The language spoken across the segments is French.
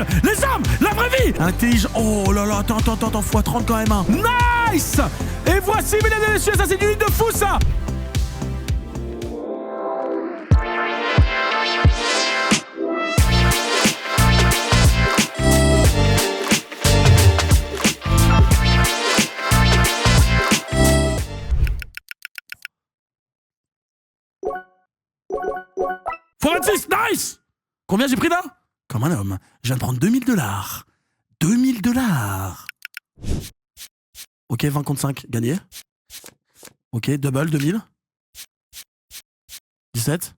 débile. Les armes, la vraie vie. Intelligent. Oh là là, attends, x30 quand même. Hein. Nice. Et voici, mesdames et messieurs, ça c'est du lit de fou, ça. x26, nice. Combien j'ai pris là? Comme un homme. Je viens de prendre $2000. $2000. Ok, 20 contre 5, gagné. Ok, double, 2000. 17.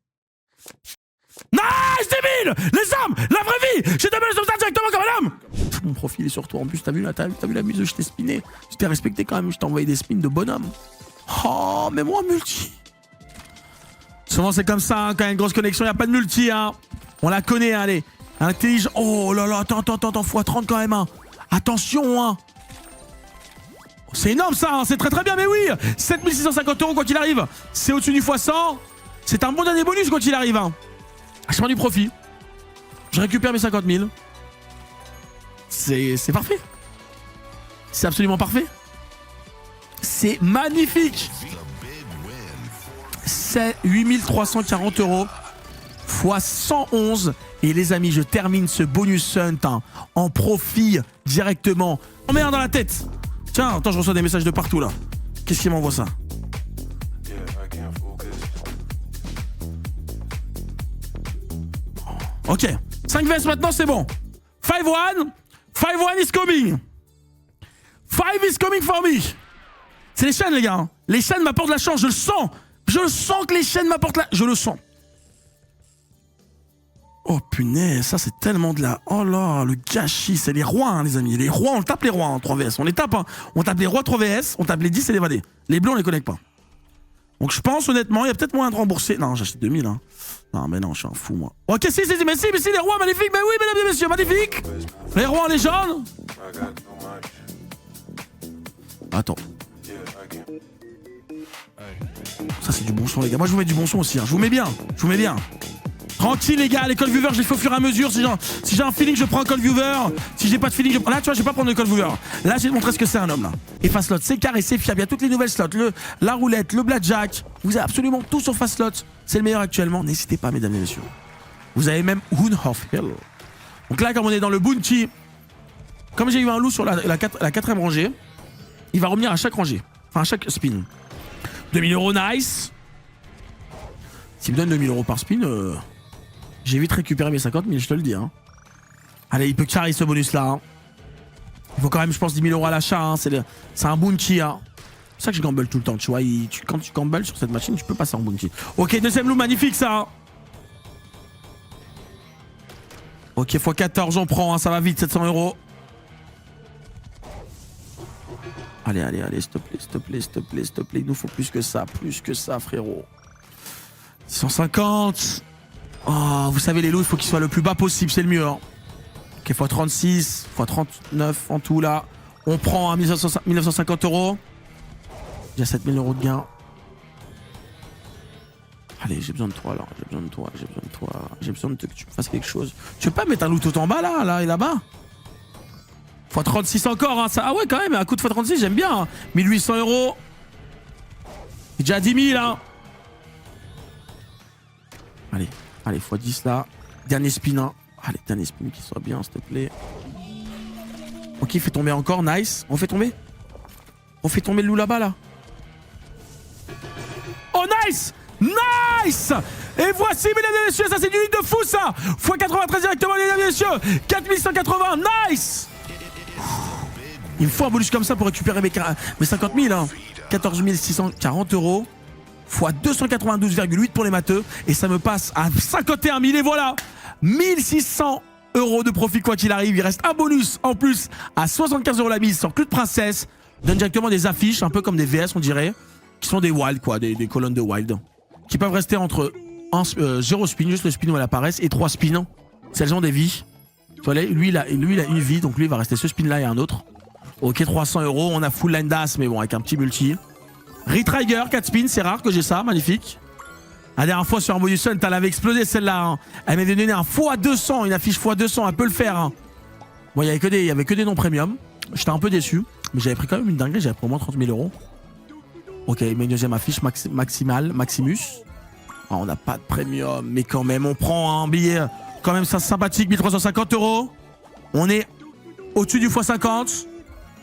Nice, débile. Les armes, la vraie vie. J'ai double le sauvetage directement comme un homme. Mon profil est sur toi. En plus, t'as vu la muse, je t'ai spiné. Je t'ai respecté quand même, je t'ai envoyé des spins de bonhomme. Oh, mais moi, multi. Souvent, c'est comme ça, hein, quand il y a une grosse connexion, il n'y a pas de multi. Hein. On la connaît, hein, allez. Intelligent. Oh là là, attends, x30 quand même. Hein. Attention, hein. C'est énorme, ça. Hein. C'est très très bien, mais oui. 7650 € quoi qu'il arrive. C'est au-dessus du x100. C'est un bon dernier bonus quoi qu'il arrive. Hein. Je prends du profit. Je récupère mes 50 000. C'est parfait. C'est absolument parfait. C'est magnifique. C'est 8340 € x 111. Et les amis, je termine ce bonus hunt hein, en profit directement. On met un dans la tête. Tiens, attends, je reçois des messages de partout là. Qu'est-ce qui m'envoie ça? Ok. 5 vestes maintenant, c'est bon. 5-1. 5-1 is coming. 5 is coming for me. C'est les chaînes, les gars. Les chaînes m'apportent la chance, je le sens. Je sens que les chaînes m'apportent la... Je le sens. Oh punaise, ça c'est tellement de la... Oh là, le gâchis, c'est les rois, hein, les amis. Les rois, on tape les rois en 3VS. On les tape, hein. On tape les rois 3VS, on tape les 10 et les vadés. Les bleus, on les connecte pas. Donc je pense honnêtement, il y a peut-être moyen de rembourser... Non, j'achète 2000, hein. Non, mais non, je suis un fou, moi. Ok, si, les rois magnifiques. Mais oui, mesdames et messieurs, magnifiques. Les rois, les jaunes. Attends. Ça, c'est du bon son, les gars. Moi, je vous mets du bon son aussi, hein. Je vous mets bien. Tranquille les gars, les call viewers je les fais au fur et à mesure. Si j'ai un feeling je prends un call viewer. Si j'ai pas de feeling je prends... Là tu vois je vais pas prendre le call viewer. Là j'ai montré ce que c'est un homme là. Et Fastlot c'est carré, c'est fiable, il y a toutes les nouvelles slots, la roulette, le blackjack. Vous avez absolument tout sur Fastlot. C'est le meilleur actuellement, n'hésitez pas mesdames et messieurs. Vous avez même Hoon of Hill. Donc là comme on est dans le bounty, comme j'ai eu un loup sur la quatrième rangée, il va revenir à chaque rangée. Enfin à chaque spin. 2000 €, nice. S'il me donne 2000 € par spin, j'ai vite récupéré mes 50 000, je te le dis. Hein. Allez, il peut carry ce bonus-là. Hein. Il faut quand même, je pense, 10 000 € à l'achat. Hein. C'est un bounty. Hein. C'est ça que je gamble tout le temps. Tu vois, quand tu gambles sur cette machine, tu peux passer en bounty. Ok, deuxième loup, magnifique ça. Hein. Ok, x14, on prend. Hein. Ça va vite, 700 €. Allez, s'il te plaît. Il nous faut plus que ça, frérot. 150. Oh, vous savez, les lots, il faut qu'ils soient le plus bas possible, c'est le mieux. Hein. Ok, x36, x39 en tout là. On prend à 1950 €. Il y a 7000 € de gain. Allez, j'ai besoin de toi là. J'ai besoin que tu me fasses quelque chose. Tu veux pas mettre un loot tout en bas là et là-bas? x36 encore, hein. Ça, ah ouais, quand même, un coup de x36, j'aime bien. Hein. 1800 €. Déjà 10 000, hein. Allez, x10 là. Dernier spin. Hein. Allez, dernier spin qui soit bien, s'il te plaît. Ok, il fait tomber encore. Nice. On fait tomber le loup là-bas, là. Oh, nice. Nice. Et voici, mesdames et messieurs, ça c'est du lit de fou, ça. x93 directement, mesdames et messieurs. 4180. Nice. Il me faut un bonus comme ça pour récupérer mes 50 000. Hein. 14 640 € x 292,8 pour les matheux. Et ça me passe à 51 000. Et voilà, 1600 € de profit quoi qu'il arrive. Il reste un bonus en plus à 75 € la mise sur Club Princesse. Donne directement des affiches, un peu comme des VS on dirait. Qui sont des wild quoi, des colonnes de wild. Qui peuvent rester entre 0 spin, juste le spin où elles apparaissent, et 3 spins. C'est elles ont des vies. Lui il a une vie, donc lui il va rester ce spin là et un autre. Ok, 300 €, on a full line d'as, mais bon, avec un petit multi. Retrigger, 4 spins, c'est rare que j'ai ça, magnifique. La dernière fois sur un bonus hunt, elle avait explosé celle-là. Hein. Elle m'avait donné un x200, une affiche x200, elle peut le faire. Hein. Bon, il y avait que des non premium. J'étais un peu déçu, mais j'avais pris quand même une dinguerie, j'avais pris au moins 30 000 euros. Ok, mais une deuxième affiche Maximus. Ah, on n'a pas de premium, mais quand même, on prend un billet quand même ça sympathique, 1350 euros. On est au-dessus du x50.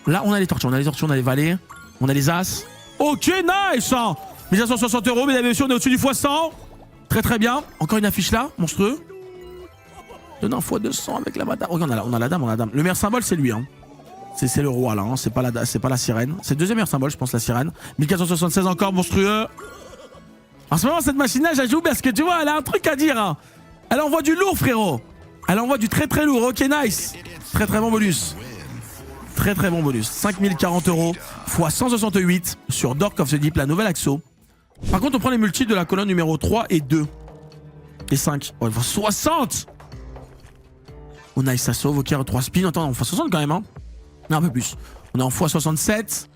Là, on a les tortues, on a les valets, on a les as. Ok, nice, 1560 euros, mesdames et messieurs, on est au-dessus du x100. Très très bien. Encore une affiche là, monstrueux. Donne un x200 avec la madame. Regarde, on a la dame, Le meilleur symbole, c'est lui, hein. C'est le roi là, hein. C'est pas la sirène. C'est le deuxième meilleur symbole, je pense, la sirène. 1476 encore, monstrueux. En ce moment, cette machine-là, j'ajoute parce que tu vois, elle a un truc à dire. Hein. Elle envoie du lourd, frérot. Elle envoie du très très lourd. Ok, nice. Très très bon bonus. Très très bon bonus. 5040 euros x 168 sur Dork of the Deep, la nouvelle Axo. Par contre, on prend les multiples de la colonne numéro 3 et 2. Et 5. Oh, 60. Oh, nice, ça sauve. Ok, 3 spins. Attends, on fait 60 quand même, hein. Non, un peu plus. On est en x67.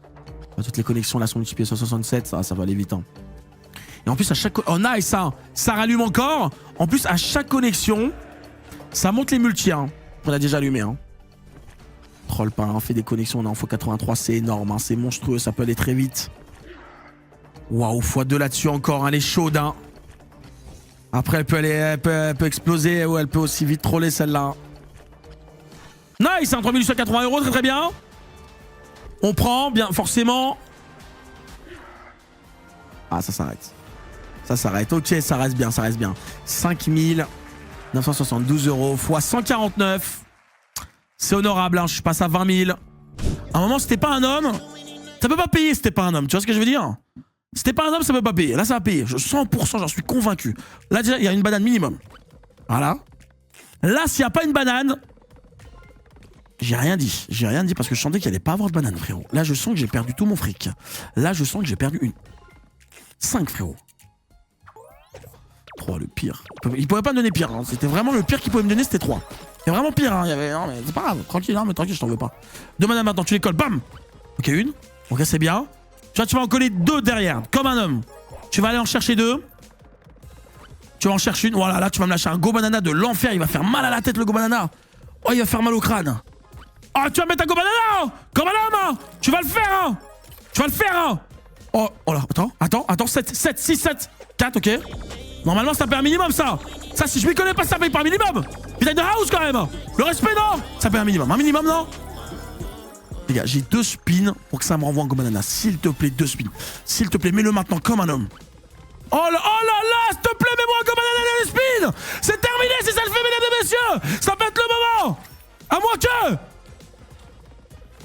Toutes les connexions là sont multipliées sur 67. Ça va aller vite, hein. Et en plus, à chaque... Oh, nice, ça. Ça rallume encore. En plus, à chaque connexion, ça monte les multis, hein. On a déjà allumé, hein. Troll pas, on fait des connexions, on est en x83, c'est énorme, hein. C'est monstrueux, ça peut aller très vite. Waouh, x2 là-dessus encore, hein. Elle est chaude, hein. Après, elle peut exploser, ou elle peut aussi vite troller celle-là. Nice, hein, 3880 euros, très très bien. On prend, bien, forcément. Ah, ça s'arrête. Ça s'arrête, ok, ça reste bien, 5972 euros x 149. C'est honorable, hein, je passe à 20 000. À un moment, c'était pas un homme. Ça peut pas payer, c'était pas un homme, tu vois ce que je veux dire? C'était pas un homme, ça peut pas payer. Là, ça va payer, 100%, j'en suis convaincu. Là, déjà, il y a une banane minimum. Voilà. Là, s'il n'y a pas une banane... J'ai rien dit parce que je sentais qu'il allait pas avoir de banane, frérot. Là, je sens que j'ai perdu tout mon fric. Là, je sens que j'ai perdu une... 5, frérot. 3, le pire. Il pouvait pas me donner pire. Hein. C'était vraiment le pire qu'il pouvait me donner, c'était 3. C'est vraiment pire. Hein. Il y avait... Non, mais c'est pas grave. Tranquille, hein, mais tranquille, je t'en veux pas. 2 bananes maintenant, tu les colles. Bam. Ok, une. Ok, c'est bien. Tu vas en coller 2 derrière, comme un homme. Tu vas aller en chercher 2. Tu vas en chercher une. Voilà, là, tu vas me lâcher un go banana de l'enfer. Il va faire mal à la tête, le go banana. Oh, il va faire mal au crâne. Oh, tu vas mettre un go banana, hein. Comme un homme, hein. Tu vas le faire, hein. Tu vas le faire, hein. Oh, oh là, attends, 7, 6, 7, 4, ok. Normalement, ça paye un minimum, ça. Ça, si je m'y connais pas, ça paye pas un minimum. Putain de house, quand même. Le respect, non. Ça paye un minimum, non. Les gars, j'ai 2 spins pour que ça me renvoie un go banana. S'il te plaît, 2 spins. S'il te plaît, mets-le maintenant comme un homme. Oh là là, s'il te plaît, mets-moi un go banana dans les spins. C'est terminé, si ça le fait, mesdames et messieurs. Ça peut être le moment. À moins que...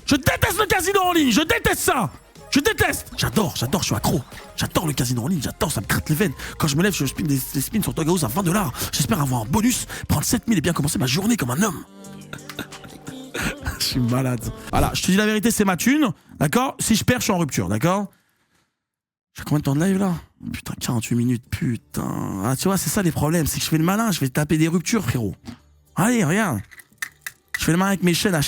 Je déteste le casino en ligne, je déteste ça. Je déteste. J'adore, je suis accro. J'adore le casino en ligne, j'adore, ça me gratte les veines. Quand je me lève, je spin des spins sur Doghouse à 20 $. J'espère avoir un bonus, prendre 7000 et bien commencer ma journée comme un homme. Je suis malade. Voilà, je te dis la vérité, c'est ma thune. D'accord? Si je perds, je suis en rupture, d'accord? J'ai combien de temps de live là? Putain, 48 minutes, putain. Ah, tu vois, c'est ça les problèmes, c'est que je fais le malin, je vais taper des ruptures, frérot. Allez, regarde. Je fais le malin avec mes chaînes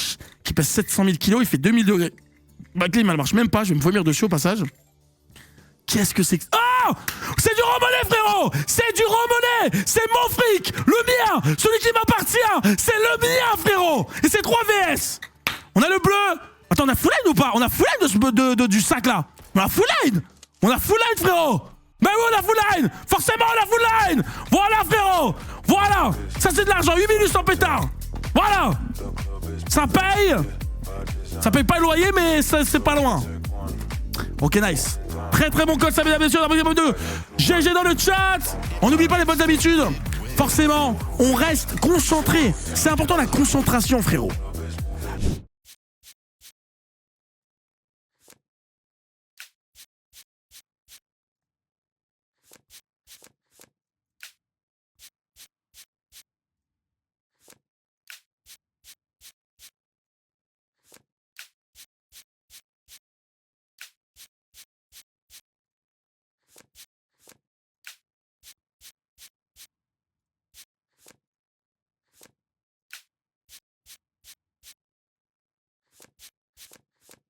qui pèsent 700 000 kilos, il fait 2000 degrés. Ma clim, elle marche même pas, je vais me vomir dessus au passage. Qu'est-ce que c'est que... Oh! C'est du Romonnet, frérot! C'est du Romonnet! C'est mon fric! Le mien! Celui qui m'appartient! C'est le mien, frérot! Et c'est 3 VS! On a le bleu! Attends, on a full line ou pas? On a full line du sac là! On a full line! On a full line, frérot! Ben oui, on a full line! Forcément, on a full line! Voilà, frérot! Voilà! Ça, c'est de l'argent, 8 minutes sans pétard! Voilà! Ça paye! Ça paye pas le loyer, mais c'est pas loin. Ok, nice. Très très bon code, ça, mesdames et messieurs, de GG dans le chat. On n'oublie pas les bonnes habitudes. Forcément, on reste concentré. C'est important la concentration, frérot.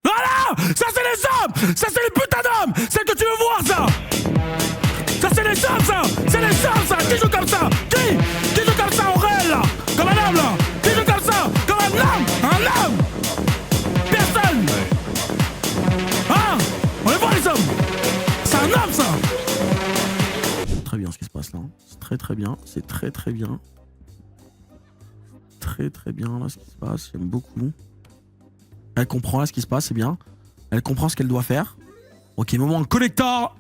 Voilà! Ça c'est les hommes! Ça c'est les putains d'hommes! C'est que tu veux voir ça! Ça c'est les hommes ça! C'est les hommes ça! Qui joue comme ça? Qui joue comme ça en réel là? Comme un homme là? Qui joue comme ça? Comme un homme? passe là. C'est très très bien. C'est très très bien. Très très bien là ce qui se passe. J'aime beaucoup. Elle comprend là ce qui se passe, c'est bien. Elle comprend ce qu'elle doit faire. Ok, moment, un collector.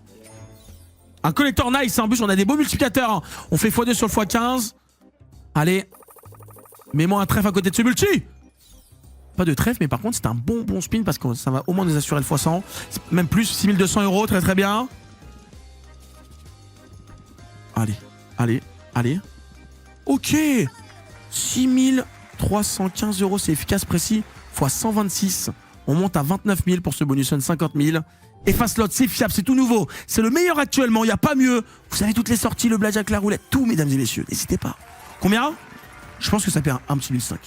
Un collector nice. En plus, on a des beaux multiplicateurs. Hein. On fait x2 sur le x15. Allez. Mets-moi un trèfle à côté de ce multi. Pas de trèfle, mais par contre, c'est un bon spin parce que ça va au moins nous assurer le x100. Même plus, 6200 €. Très très bien. Allez, allez, allez. Ok. 6315 €, c'est efficace, précis. X 126. On monte à 29 000 pour ce bonus on 50 000. Et face lot, c'est fiable, c'est tout nouveau. C'est le meilleur actuellement, il n'y a pas mieux. Vous savez, toutes les sorties, le blackjack, la roulette, tout, mesdames et messieurs. N'hésitez pas. Combien? Je pense que ça perd un petit 1005.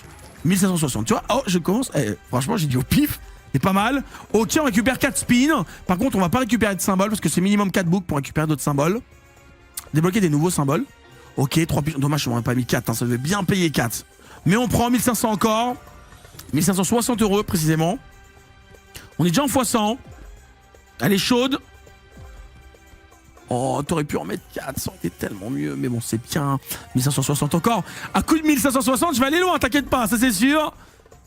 1560, tu vois. Oh, je commence. Franchement, j'ai dit au pif. C'est pas mal. Ok, on récupère 4 spins. Par contre, on va pas récupérer de symboles parce que c'est minimum 4 books pour récupérer d'autres symboles. Débloquer des nouveaux symboles. Ok, 3 pigeons. Dommage, on n'aurait pas mis 4. Hein, ça devait bien payer 4. Mais on prend 1500 encore. 1560 € précisément. On est déjà en x100. Elle est chaude. Oh, t'aurais pu en mettre 4, ça aurait été tellement mieux. Mais bon, c'est bien. 1560 encore. À coup de 1560, je vais aller loin, t'inquiète pas, ça c'est sûr.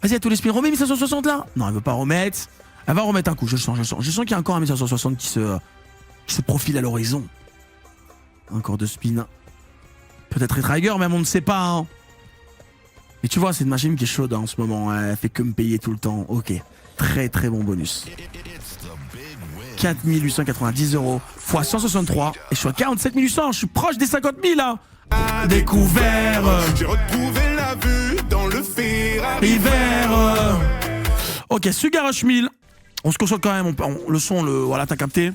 Vas-y, à tous les spins, remets 1560 là. Non, elle veut pas remettre. Elle va remettre un coup, je le sens, je le sens. Je sens qu'il y a encore un 1560 qui se profile à l'horizon. Encore 2 spins. Peut-être Retrigger, même on ne sait pas. Hein. Et tu vois, c'est une machine qui est chaude hein, en ce moment. Elle fait que me payer tout le temps. Ok. Très très bon bonus. 4890 € x 163 et je suis à 47 800, je suis proche des 50 000 là. Découvert. J'ai retrouvé la vue dans le Ferrari vert. Ok, Sugar Rush 1000. On se concentre quand même, le son, voilà, t'as capté.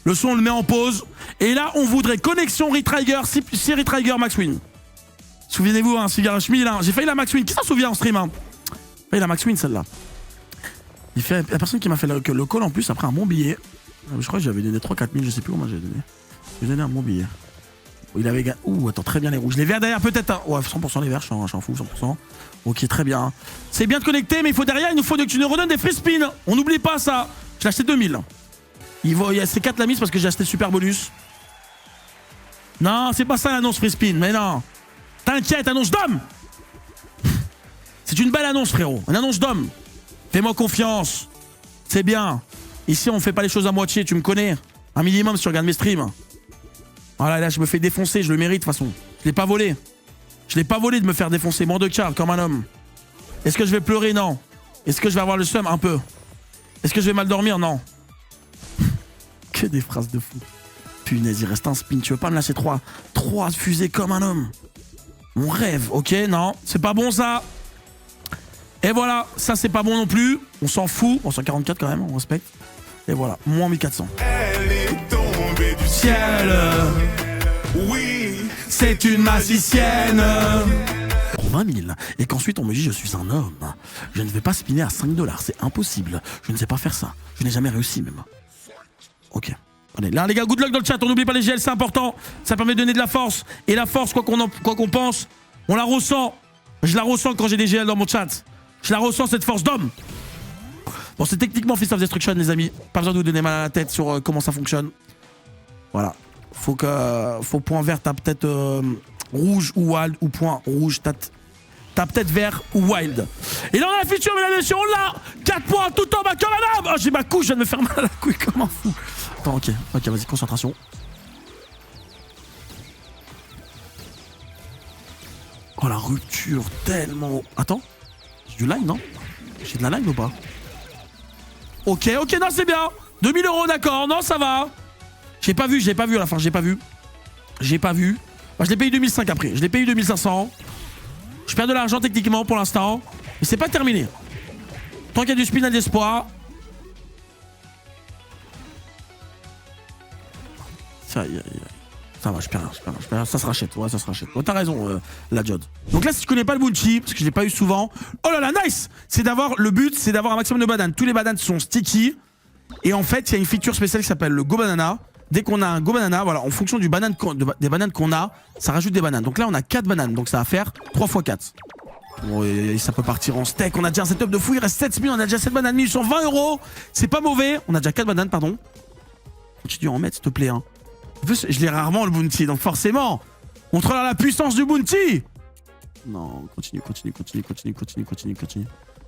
Le son, on le met en pause. Et là, on voudrait connexion Retrigger, si Retrigger Max Win. Souvenez-vous, hein, Sugar Rush 1000, hein. J'ai failli la Max Win. Qui s'en souvient en stream hein? J'ai failli la Max Win celle-là. La personne qui m'a fait le call en plus après un bon billet. Je crois que j'avais donné 3-4 000, je sais plus comment j'ai donné. J'ai donné un bon billet. Il avait gagné. Ouh, attends, très bien les rouges. Les verts derrière peut-être. Hein. Ouais, 100% les verts, j'en fous, 100%. Ok, très bien. C'est bien de connecter, mais il faut derrière, il nous faut que tu nous redonnes des free spins. On n'oublie pas ça. Je l'ai acheté 2000. Il y a ces 4 la mise parce que j'ai acheté le super bonus. Non, c'est pas ça l'annonce free spin, mais non. T'inquiète, annonce d'homme. C'est une belle annonce, frérot. Une annonce d'homme. Fais-moi confiance. C'est bien. Ici, on fait pas les choses à moitié, tu me connais. Un minimum si tu regardes mes streams. Voilà, là, je me fais défoncer, je le mérite de toute façon. Je l'ai pas volé. Je l'ai pas volé de me faire défoncer. Mort de Karl, comme un homme. Est-ce que je vais pleurer? Non. Est-ce que je vais avoir le seum? Un peu. Est-ce que je vais mal dormir? Non. Que des phrases de fou. Punaise, il reste un spin. Tu veux pas me lâcher 3 fusées comme un homme? Mon rêve. Ok, non. C'est pas bon ça. Et voilà, ça c'est pas bon non plus. On s'en fout. On 144 quand même, on respecte. Et voilà, moins 1400. Elle est tombée du ciel. Oui, c'est une magicienne. Pour 20 000. Et qu'ensuite on me dit je suis un homme. Je ne vais pas spinner à 5 $. C'est impossible. Je ne sais pas faire ça. Je n'ai jamais réussi même. Ok. Allez, là les gars, good luck dans le chat. On n'oublie pas les GL, c'est important. Ça permet de donner de la force. Et la force, quoi qu'on pense, on la ressent. Je la ressens quand j'ai des GL dans mon chat. Je la ressens, cette force d'homme. Bon, c'est techniquement Fist of Destruction, les amis. Pas besoin de vous donner mal à la tête sur comment ça fonctionne. Voilà. Faut point vert, t'as peut-être rouge ou wild, ou point rouge, t'as peut-être vert ou wild. Et là, on a la feature, mesdames et messieurs, on l'a. 4 points tout en bas comme un homme. Oh, j'ai ma couche, je viens de me faire mal à la couille comme un fou. Attends, ok, vas-y, concentration. Oh, la rupture, tellement... Attends. J'ai du line, non? J'ai de la line ou pas? Ok, non, c'est bien. 2000 €, d'accord, non, ça va. J'ai pas vu à la fin, j'ai pas vu. Bah, je l'ai payé 2005 après, je l'ai payé 2500. Je perds de l'argent techniquement pour l'instant. Mais c'est pas terminé. Tant qu'il y a du spin, il y a de l'espoir. Ça va, je perds rien. Ça se rachète, ouais, ça se rachète. Oh, t'as raison, la Jod. Donc là, si tu connais pas le bounty, parce que je l'ai pas eu souvent. Oh là là, nice! Le but, c'est d'avoir un maximum de bananes. Tous les bananes sont sticky. Et en fait, il y a une feature spéciale qui s'appelle le Go Banana. Dès qu'on a un Go Banana, voilà, en fonction des bananes qu'on a, ça rajoute des bananes. Donc là, on a 4 bananes. Donc ça va faire 3 x 4. Bon, et ça peut partir en steak. On a déjà un setup de fou. Il reste 7 spins. On a déjà 7 bananes. 1120 €. C'est pas mauvais. On a déjà 4 bananes, pardon. Continue à en mettre, s'il te plaît. Hein. En plus, je l'ai rarement le bounty, donc forcément, on contrôle la puissance du bounty. Non, continue.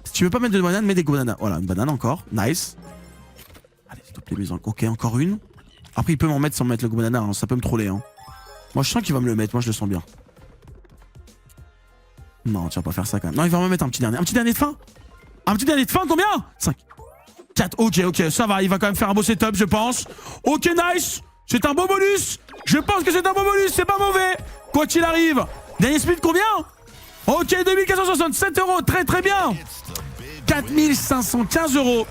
Si tu veux pas mettre de banane, mets des bananes. Voilà, une banane encore. Nice. Allez, s'il te plaît, mets ok, encore une. Après, il peut m'en mettre sans mettre le banana, hein. Ça peut me troller. Hein. Moi, je sens qu'il va me le mettre. Moi, je le sens bien. Non, tu vas pas faire ça quand même. Non, il va me mettre un petit dernier. Un petit dernier de fin. Un petit dernier de fin, combien 5. 4. Ok, ça va. Il va quand même faire un beau setup, je pense. Ok, nice. C'est un beau bonus. Je pense que c'est un beau bonus. C'est pas mauvais. Quoi qu'il arrive. Dernier speed, combien? Ok, 2467 €. Très bien. 4515 €.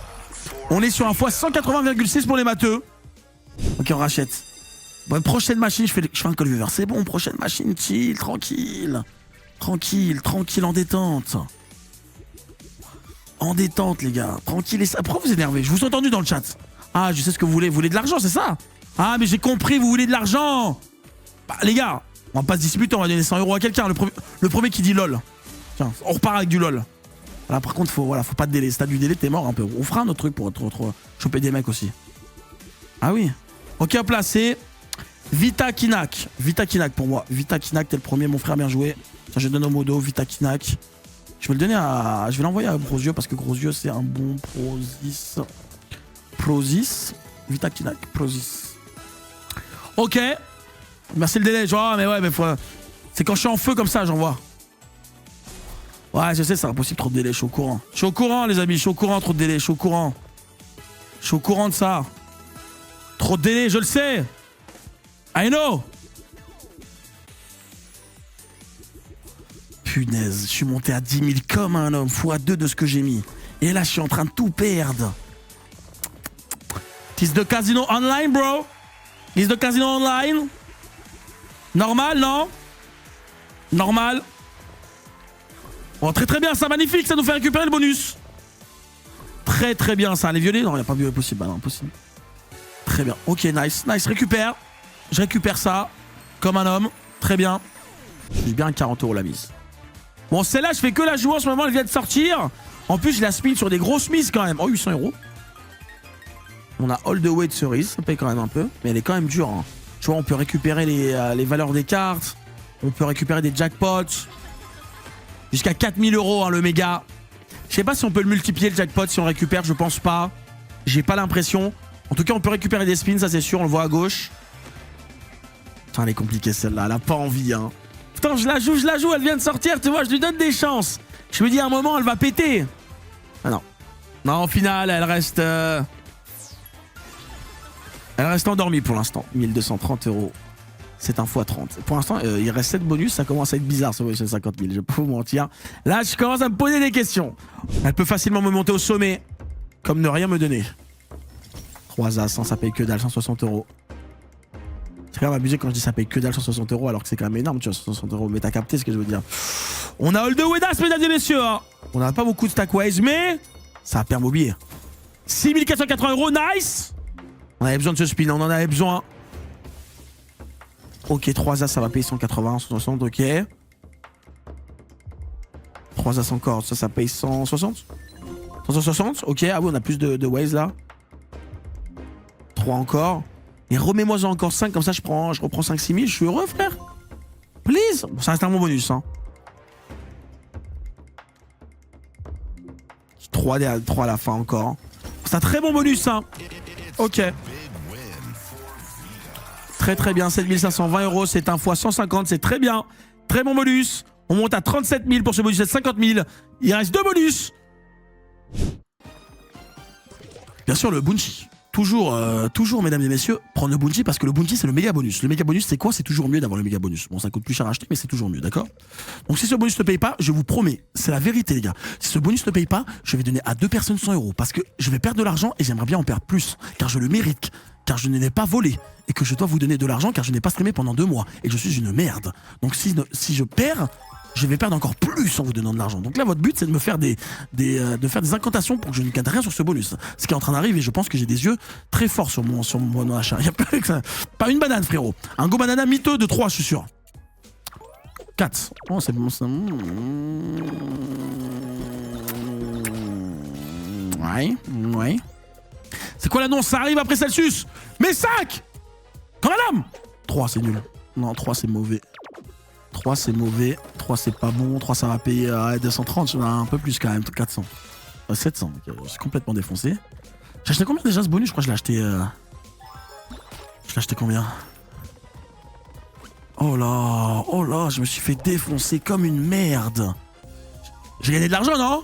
On est sur un x 180,6 pour les matheux. Ok, on rachète. Bon, prochaine machine, je fais un call viewer. C'est bon, prochaine machine, chill, tranquille. Tranquille, en détente. En détente, les gars. Tranquille et ça. Pourquoi vous énervez? Je vous ai entendu dans le chat. Ah, je sais ce que vous voulez. Vous voulez de l'argent, c'est ça? Ah, mais j'ai compris, vous voulez de l'argent. Bah, les gars, on va pas se disputer, on va donner 100 € à quelqu'un. Le premier qui dit lol. Tiens, on repart avec du lol. Là, par contre, faut pas de délai. Si t'as du délai, t'es mort un peu. On fera un autre truc pour choper des mecs aussi. Ah oui. Ok, hop là, c'est Vita Kinak. Vita Kinak pour moi. Vita Kinak, t'es le premier, mon frère, bien joué. Ça, je donne au modo, Vita Kinak. Je vais le donner à. Je vais l'envoyer à Grosieux parce que Grosieux, c'est un bon Prozis. Vita Kinak, Prozis. Ok. Merci le délai. Genre, mais ouais, mais faut. C'est quand je suis en feu comme ça, j'en vois. Ouais, je sais, c'est impossible, trop de délai, je suis au courant. Je suis au courant, les amis, je suis au courant, trop de délai, je suis au courant. Je suis au courant de ça. Trop de délai, je le sais. I know. Punaise, je suis monté à 10 000 comme un homme, x2 de ce que j'ai mis. Et là, je suis en train de tout perdre. Is the casino online, bro? Is the casino online? Normal, non? Normal. Oh, très bien, ça, magnifique, ça nous fait récupérer le bonus. Très bien, ça. Les violets? Non, il n'y a pas violet possible. Bah non, impossible. Très bien. Ok, nice, récupère. Je récupère ça. Comme un homme. Très bien. J'ai bien 40 € la mise. Bon, celle-là, je fais que la jouer en ce moment, elle vient de sortir. En plus, je la spin sur des grosses mises quand même. Oh, 800 €. On a all the way de cerise, ça paye quand même un peu. Mais elle est quand même dure. Hein. Tu vois, on peut récupérer les valeurs des cartes. On peut récupérer des jackpots. Jusqu'à 4000 €, hein, le méga. Je sais pas si on peut le multiplier le jackpot si on récupère, je pense pas. J'ai pas l'impression. En tout cas, on peut récupérer des spins, ça c'est sûr, on le voit à gauche. Putain, elle est compliquée celle-là, elle a pas envie, hein. Putain, je la joue, elle vient de sortir, tu vois, je lui donne des chances. Je me dis à un moment, elle va péter. Ah non. Non, au final, elle reste endormie pour l'instant. 1230 €. C'est un x30. Pour l'instant, il reste 7 bonus. Ça commence à être bizarre, ce bonus de 50 000. Je peux vous mentir. Là, je commence à me poser des questions. Elle peut facilement me monter au sommet. Comme ne rien me donner. 3 as, ça paye que dalle, 160 €. C'est quand même abusé quand je dis ça paye que dalle, 160 € alors que c'est quand même énorme, tu vois, 160 €. Mais t'as capté ce que je veux dire. On a All the Wedas, mesdames et messieurs. Hein. On n'a pas beaucoup de stackways, mais ça a permobilier. 6480 €, nice. On avait besoin de ce spin, on en avait besoin. Ok, 3 as, ça va payer 180, 160, ok. 3 as encore, ça paye 160. 160, ok. Ah oui, on a plus de ways là. 3 encore. Et remets-moi encore 5, comme ça je reprends 5-6 000, je suis heureux, frère. Please. Ça reste un bon bonus, hein. 3 à la fin encore. C'est un très bon bonus, hein. Ok. Très bien, 7520 €, c'est un x 150, c'est très bien. Très bon bonus. On monte à 37 000 pour ce bonus de 50 000. Il reste 2 bonus. Bien sûr, le bounty. Toujours, mesdames et messieurs, prendre le bounty parce que le bounty, c'est le méga bonus. Le méga bonus, c'est quoi? C'est toujours mieux d'avoir le méga bonus. Bon, ça coûte plus cher à acheter, mais c'est toujours mieux, d'accord? Donc, si ce bonus ne paye pas, je vous promets, c'est la vérité, les gars. Si ce bonus ne paye pas, je vais donner à 2 personnes 100 € parce que je vais perdre de l'argent et j'aimerais bien en perdre plus, car je le mérite, car je ne l'ai pas volé et que je dois vous donner de l'argent car je n'ai pas streamé pendant 2 mois et je suis une merde. Donc, si je perds, je vais perdre encore plus en vous donnant de l'argent. Donc là, votre but, c'est de me faire de faire des incantations pour que je ne gagne rien sur ce bonus. Ce qui est en train d'arriver, je pense que j'ai des yeux très forts sur mon achat. Il y a pas que ça. Pas une banane, frérot. Un go banana miteux de 3, je suis sûr. 4. Oh, c'est bon, ça. Ouais. C'est quoi l'annonce? Ça arrive après Celsius. Mais 5! Quand madame 3, c'est nul. Non, 3, c'est mauvais. 3, c'est mauvais. 3, c'est pas bon. 3, ça va payer 230. J'en ai un peu plus quand même, 400. 700. Okay. Je suis complètement défoncé. J'ai acheté combien déjà ce bonus? Je crois que je l'ai acheté... Je l'ai acheté combien? Oh là, je me suis fait défoncer comme une merde. J'ai gagné de l'argent, non?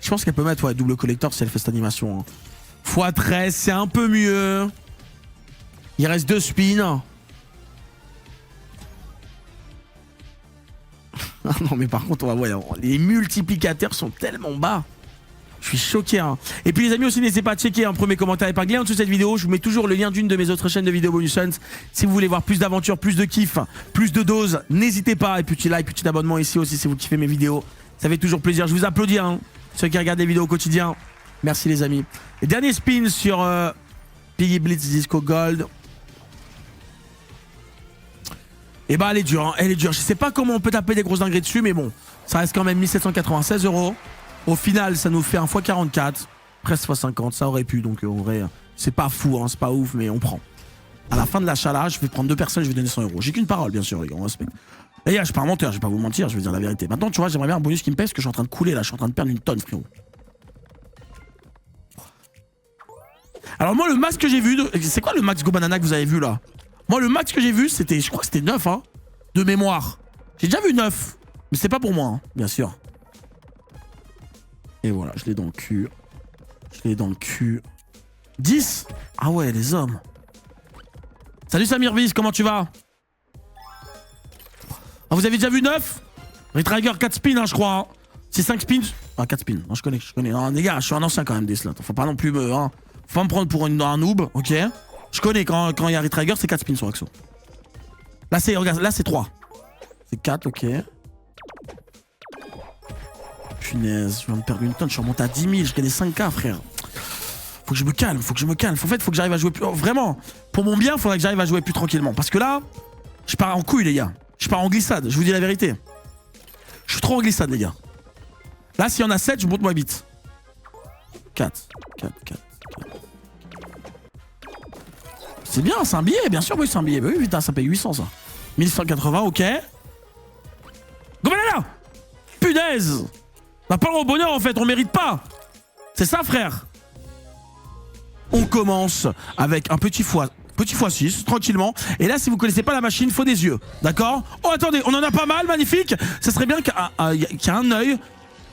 Je pense qu'elle peut mettre double collector si elle fait cette animation. Hein. x13, c'est un peu mieux. Il reste 2 spins. Non mais par contre, on va voir, les multiplicateurs sont tellement bas. Je suis choqué. Hein. Et puis les amis aussi, n'hésitez pas à checker un premier commentaire épinglé en dessous de cette vidéo. Je vous mets toujours le lien d'une de mes autres chaînes de vidéos Bonus Hunt. Si vous voulez voir plus d'aventures, plus de kiff, plus de doses, n'hésitez pas. Et petit like, petit abonnement ici aussi si vous kiffez mes vidéos. Ça fait toujours plaisir. Je vous applaudis, hein, ceux qui regardent les vidéos au quotidien. Merci les amis. Et dernier spin sur Piggy Blitz Disco Gold. Et bah elle est dure, hein, elle est dure. Je sais pas comment on peut taper des grosses dingueries dessus, mais bon, ça reste quand même 1796 €. Au final, ça nous fait un x44, presque x50, ça aurait pu, donc en vrai, c'est pas fou, hein, c'est pas ouf, mais on prend. À la fin de l'achat là, je vais prendre 2 personnes, je vais donner 100 €. J'ai qu'une parole, bien sûr, les gars, on respecte. Les gars, je suis pas un menteur, je vais pas vous mentir, je vais dire la vérité. Maintenant, tu vois, j'aimerais bien un bonus qui me pèse, parce que je suis en train de couler là, je suis en train de perdre une tonne, frérot. Alors moi, le max que j'ai vu, c'est quoi le max Go Banana que vous avez vu là? Moi, le max que j'ai vu, c'était, je crois que c'était 9, hein, de mémoire. J'ai déjà vu 9, mais c'est pas pour moi, hein, bien sûr. Et voilà, je l'ai dans le cul. Je l'ai dans le cul. 10? Ah ouais, les hommes. Salut Samir Viz, comment tu vas? Ah, vous avez déjà vu 9? Retrigger 4 spins, hein, je crois. Hein. C'est 5 spins. Ah, 4 spins. Non, je connais. Non, les gars, je suis un ancien quand même des slots. Faut pas non plus me. Hein. Faut pas me prendre pour un noob, ok? Je connais quand il y a Retrigger, c'est 4 spins sur Axo. Là, c'est. Regarde, là, c'est 3. C'est 4, ok. Punaise, je viens de perdre une tonne, je suis remonté à 10 000, je gagnais 5K, frère. Faut que je me calme, faut que je me calme. En fait, faut que j'arrive à jouer plus. Oh, vraiment, pour mon bien, il faudrait que j'arrive à jouer plus tranquillement. Parce que là, je pars en couille, les gars. Je pars en glissade, je vous dis la vérité. Je suis trop en glissade, les gars. Là, s'il y en a 7, je monte moi vite. 4. C'est bien, c'est un billet, bien sûr, oui, c'est un billet. Oui, putain, ça paye 800, ça. 1180, ok. Go Banana! Punaise! On n'a pas le droit au bonheur en fait, on mérite pas. C'est ça frère. On commence avec un petit x6, tranquillement. Et là, si vous connaissez pas la machine, faut des yeux. D'accord? Oh attendez, on en a pas mal, magnifique. Ça serait bien qu'il y ait un œil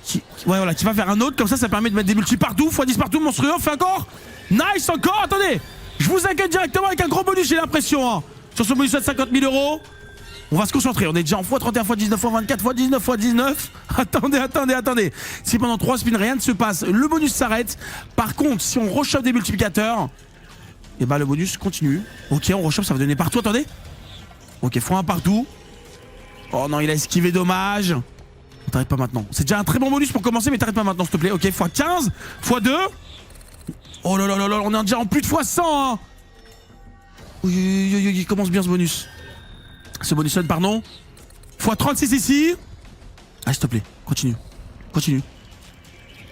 qui va faire un autre. Comme ça permet de mettre des multis partout. x10 partout, monstrueux. On fait encore. Nice, encore, attendez. Je vous accueille directement avec un gros bonus, j'ai l'impression. Hein. Sur ce bonus de 50 000 €. On va se concentrer, on est déjà en x31, x19, x24, x19, x19. Attendez. Si pendant 3 spins rien ne se passe, le bonus s'arrête. Par contre, si on rechauffe des multiplicateurs, et bah le bonus continue. Ok, on rechauffe, ça va donner partout, attendez. Ok, x1 partout. Oh non, il a esquivé, dommage. On t'arrête pas maintenant. C'est déjà un très bon bonus pour commencer, mais t'arrêtes pas maintenant, s'il te plaît. Ok, x15, x2. Oh là là là là, on est déjà en plus de x100. Hein. Oui, il commence bien ce bonus. Ce bonus one, pardon. x36 ici. Ah, s'il te plaît, continue.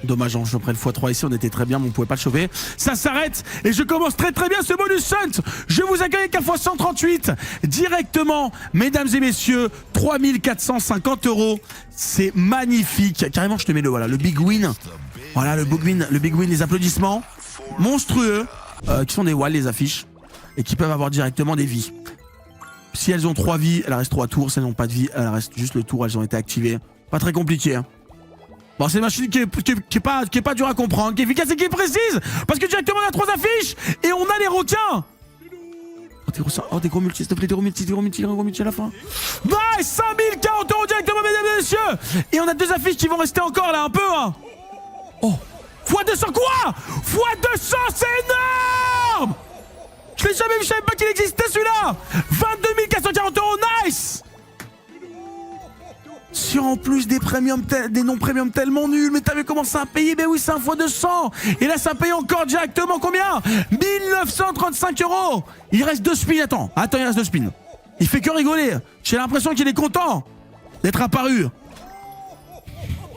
Dommage, je prends le x3 ici, on était très bien, mais on pouvait pas le choper. Ça s'arrête et je commence très bien ce bonus hunt. Je vous accueille avec un x138 directement, mesdames et messieurs, 3450 €. C'est magnifique. Carrément, je te mets le big win. Voilà, le big win, les applaudissements monstrueux qui sont des walls, les affiches, et qui peuvent avoir directement des vies. Si elles ont 3 vies, elles restent 3 tours. Si elles n'ont pas de vie, elles restent juste le tour. Elles ont été activées. Pas très compliqué. Hein. Bon, c'est une machine qui est pas dure à comprendre, qui est efficace et qui est précise. Parce que directement on a 3 affiches et on a les requins. Oh, des gros multis, s'il te plaît, des gros multis à la fin. Nice, 5040 € directement, mesdames et messieurs. Et on a 2 affiches qui vont rester encore là un peu. Hein. Oh, x200 quoi? x200, c'est énorme. Je l'ai jamais vu, je savais pas qu'il existait celui-là. 22 440 €, nice. Sur en plus des premiums, des non-premiums tellement nuls. Mais t'as vu comment ça a payé? Ben oui, c'est un x200. Et là, ça paye encore directement combien? 1935 €. Il reste 2 spins, attends, il reste 2 spins. Il fait que rigoler. J'ai l'impression qu'il est content d'être apparu.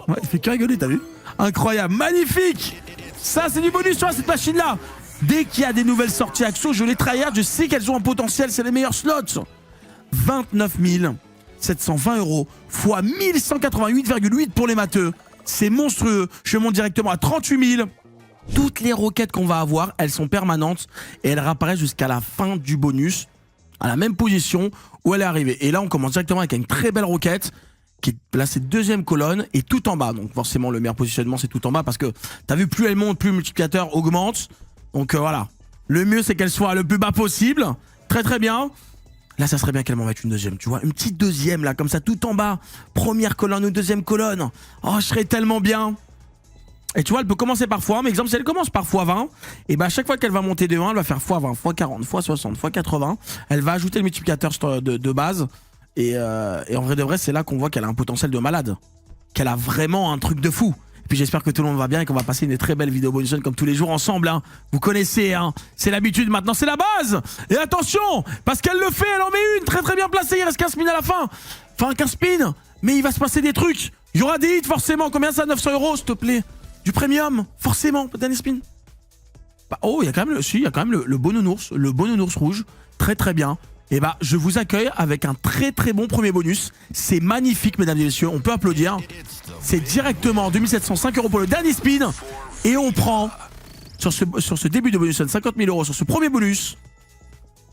Ouais, il fait que rigoler, t'as vu? Incroyable, magnifique. Ça, c'est du bonus sur cette machine-là. Dès qu'il y a des nouvelles sorties Axo, je les tryhard, je sais qu'elles ont un potentiel, c'est les meilleurs slots. 29 720 € fois 1188,8 pour les matheux. C'est monstrueux. Je monte directement à 38 000. Toutes les roquettes qu'on va avoir, elles sont permanentes et elles réapparaissent jusqu'à la fin du bonus, à la même position où elle est arrivée. Et là, on commence directement avec une très belle roquette qui est placée deuxième colonne et tout en bas. Donc forcément, le meilleur positionnement, c'est tout en bas parce que t'as vu, plus elle monte, plus le multiplicateur augmente. Donc voilà. Le mieux, c'est qu'elle soit le plus bas possible. Très très bien. Là, ça serait bien qu'elle m'en mette une deuxième, tu vois. Une petite deuxième, là, comme ça, tout en bas. Première colonne ou deuxième colonne. Oh, je serais tellement bien. Et tu vois, elle peut commencer par x1, mais exemple, si elle commence par x20, et bah à chaque fois qu'elle va monter de 1, elle va faire x20, x40, x60, x80. Elle va ajouter le multiplicateur de base. Et en vrai de vrai, c'est là qu'on voit qu'elle a un potentiel de malade. Qu'elle a vraiment un truc de fou. Et puis j'espère que tout le monde va bien et qu'on va passer une très belle vidéo bonus comme tous les jours ensemble. Hein. Vous connaissez, hein. C'est l'habitude maintenant, c'est la base. Et attention, parce qu'elle le fait, elle en met une très très bien placée. Il reste 15 spins à la fin. Enfin, 15 spins, mais il va se passer des trucs. Il y aura des hits forcément. Combien ça, 900 €, s'il te plaît? Du premium, forcément, dernier spin. Bah, oh, il y a quand même le beau nounours rouge. Très très bien. Et bah, je vous accueille avec un très très bon premier bonus. C'est magnifique, mesdames et messieurs. On peut applaudir. C'est directement 2705 € pour le dernier spin. Et on prend, sur ce début de bonus, 50 000 € sur ce premier bonus.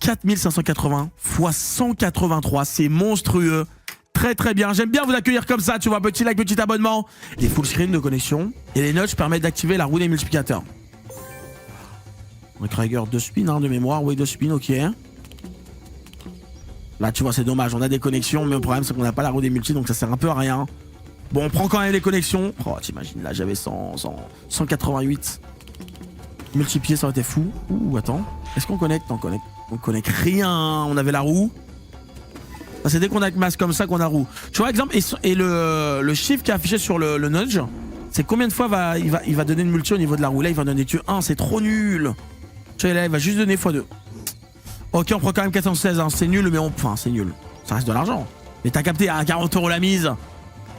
4580 x 183. C'est monstrueux. Très très bien. J'aime bien vous accueillir comme ça. Tu vois, petit like, petit abonnement. Les full screen de connexion. Et les notches permettent d'activer la roue des multiplicateurs. Krieger 2 spins hein, de mémoire. Oui, 2 spins, ok. Là, tu vois, c'est dommage. On a des connexions, mais le problème, c'est qu'on n'a pas la roue des multi, donc ça sert un peu à rien. Bon, on prend quand même les connexions. Oh, t'imagines, là, j'avais 188. Multiplié, ça aurait été fou. Ouh, attends. Est-ce qu'on connecte? On connecte rien. On avait la roue. C'est dès qu'on a masse comme ça qu'on a roue. Tu vois, exemple, et le chiffre qui est affiché sur le nudge, c'est combien de fois il va donner une multi au niveau de la roue. Là, il va donner que 1. C'est trop nul. Tu vois, là, il va juste donner x2. Ok, on prend quand même 416, hein. C'est nul, mais enfin, c'est nul. Ça reste de l'argent. Mais t'as capté, à 40 € la mise.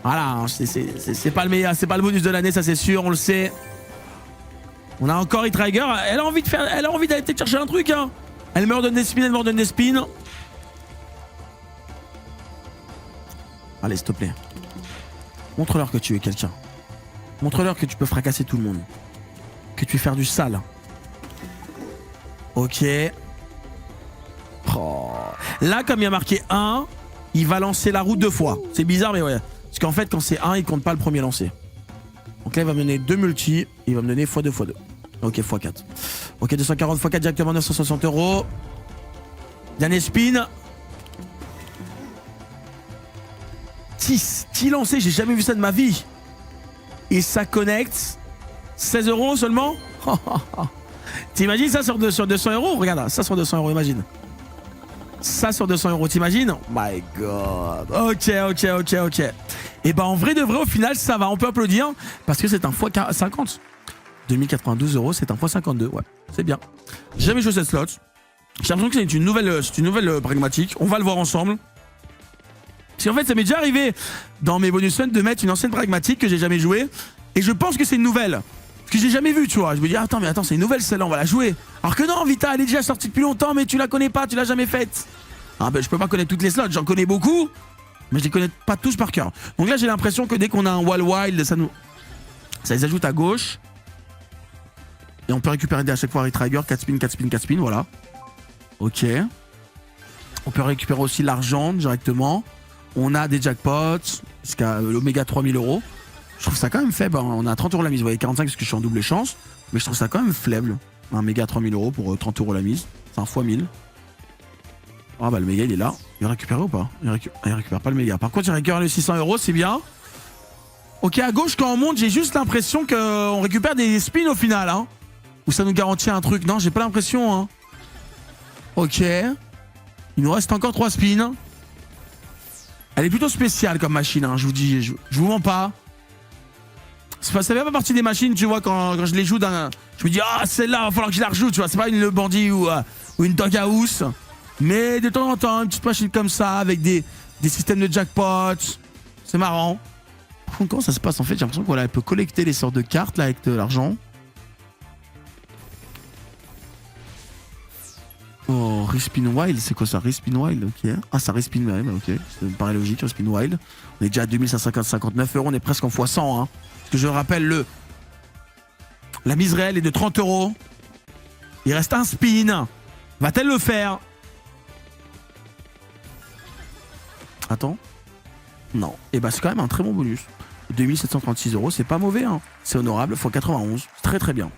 Voilà, hein, c'est pas le meilleur, c'est pas le bonus de l'année, ça c'est sûr, on le sait. On a encore Hitraiger, elle a envie d'aller peut-être chercher un truc, hein. Elle me redonne des spins, Allez, s'il te plaît. Montre-leur que tu es quelqu'un. Montre-leur que tu peux fracasser tout le monde. Que tu peux faire du sale. Ok. Oh. Là, comme il y a marqué 1, il va lancer la roue 2 fois. C'est bizarre, mais ouais. Parce qu'en fait, quand c'est 1, il compte pas le premier lancé. Donc là, il va me donner 2 multi. Il va me donner x2, x2. Ok, x4. Ok, 240 x4 directement 960 €. Dernier spin. 10 lancés, j'ai jamais vu ça de ma vie. Et ça connecte 16 € seulement. T'imagines ça sur 200 €? Regarde, ça sur 200 €, imagine. Ça sur 200 €, t'imagines? Oh my god. Ok. Et bah en vrai de vrai, au final, ça va. On peut applaudir parce que c'est un x50. 2092 €, c'est un x52. Ouais, c'est bien. J'ai jamais joué cette slot. J'ai l'impression que c'est une nouvelle pragmatique. On va le voir ensemble. Parce qu'en fait, ça m'est déjà arrivé dans mes bonus fun de mettre une ancienne pragmatique que j'ai jamais jouée. Et je pense que c'est une nouvelle. Parce que j'ai jamais vu, tu vois. Je me dis, attends, c'est une nouvelle celle-là, on va la jouer. Alors que non, Vita, elle est déjà sortie depuis longtemps, mais tu la connais pas, tu l'as jamais faite. Ah ben, je peux pas connaître toutes les slots, j'en connais beaucoup, mais je les connais pas tous par cœur. Donc là, j'ai l'impression que dès qu'on a un Wild, ça les ajoute à gauche. Et on peut récupérer à chaque fois Hitraiger, 4 spins, voilà. Ok. On peut récupérer aussi l'argent directement. On a des jackpots, jusqu'à l'Oméga 3000 €. Je trouve ça quand même faible. On a 30 € la mise. Vous voyez, 45 parce que je suis en double chance. Mais je trouve ça quand même faible. Un méga 3000 € pour 30 € la mise. C'est un x 1000. Ah bah le méga il est là. Il va récupérer ou pas? Il récupère pas le méga. Par contre, il récupère les 600 €, c'est bien. Ok, à gauche, quand on monte, j'ai juste l'impression qu'on récupère des spins au final. Hein. Ou ça nous garantit un truc. Non, j'ai pas l'impression. Hein. Ok. Il nous reste encore 3 spins. Elle est plutôt spéciale comme machine. Hein, je vous dis, je vous mens pas. Ça fait pas partie des machines, tu vois, quand je les joue je me dis, ah, celle-là, va falloir que je la rejoue, tu vois. C'est pas une bandit ou une doghouse. Mais de temps en temps, une petite machine comme ça, avec des systèmes de jackpot. C'est marrant. Par contre, comment ça se passe en fait? J'ai l'impression qu'elle peut collecter les sortes de cartes là avec de l'argent. Oh, Respin Wild, c'est quoi ça? Respin Wild, ok. Ah, ça Respin Wild, ok. Ça me paraît logique, Respin Wild. On est déjà à 2559 €, on est presque en x100. Hein. Parce que je rappelle, la mise réelle est de 30 €. Il reste un spin. Va-t-elle le faire? Attends. Non. Et bah, c'est quand même un très bon bonus. 2736 €, c'est pas mauvais, hein. C'est honorable, x91. Très très bien.